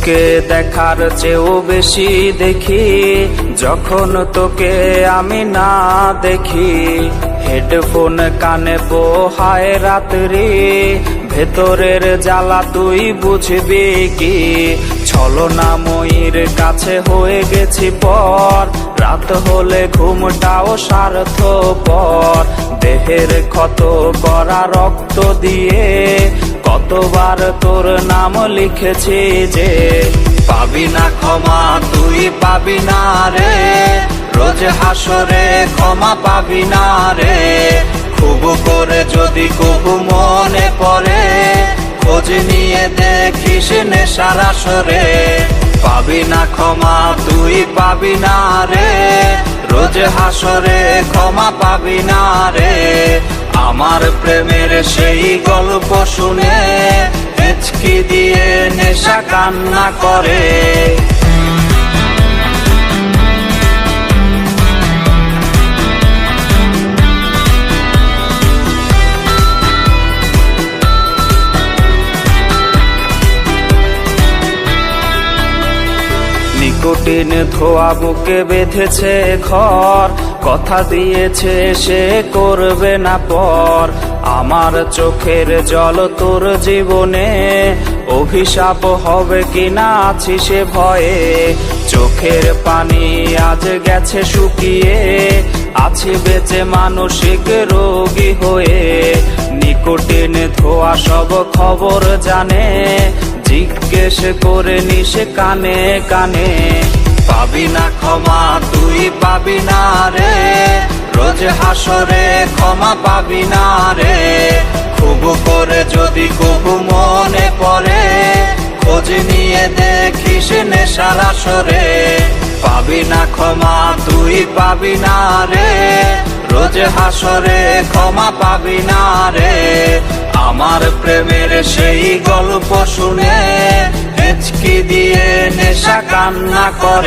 তোকে দেখার চেয়েও বেশি দেখি যখন তোকে আমি না দেখি। হেডফোন কানে পোহায় রাত্রি, ভেতরের জ্বালা তুই বুঝবি কি। ছলনাময়ীর কাছে হয়ে গেছি পর, রাত হলে ঘুমটাও স্বার্থপর। দেহের ক্ষত করা রক্ত দিয়ে কতবার তোর নাম লিখেছি যে, পাবি না ক্ষমা তুই পাবি না রে, রোজ হাসরে ক্ষমা পাবি না রে। খুব করে যদি কবু মনে পড়ে, খোঁজ নিয়ে দেখিস নেশার আসরে। পাবি না ক্ষমা তুই পাবি না রে, রোজ হাসরে ক্ষমা পাবি না রে। আমার প্রেমের সেই গল্প শুনে হেঁচকি দিয়ে নেশা কান্না করে। নিকোটিন ধোয়া বুকে বেঁধেছে ঘর, কথা দিয়েছে সে করবে না পর। আমার চোখের জল তোর জীবনে অভিশাপ হবে কিনা আছি সে ভয়ে। চোখের পানি আজ গেছে শুকিয়ে, আছি বেঁচে মানসিক রোগী হয়ে। নিকোটিন ধোয়া সব খবর জানে, জিজ্ঞেস করে নিস কানে কানে। পাবি না ক্ষমা তুই পাবি না রে, রোজ হাসরে ক্ষমা পাবি না রে। খুব করে যদি কবু মনে পড়ে, খোঁজ নিয়ে দেখিস নেশার আসরে। পাবি না ক্ষমা তুই পাবি না রে, রোজ হাসরে ক্ষমা পাবি না রে। আমার প্রেমের সেই গল্প শুনে হেঁচকি দিয়ে নেশা কান্না করে।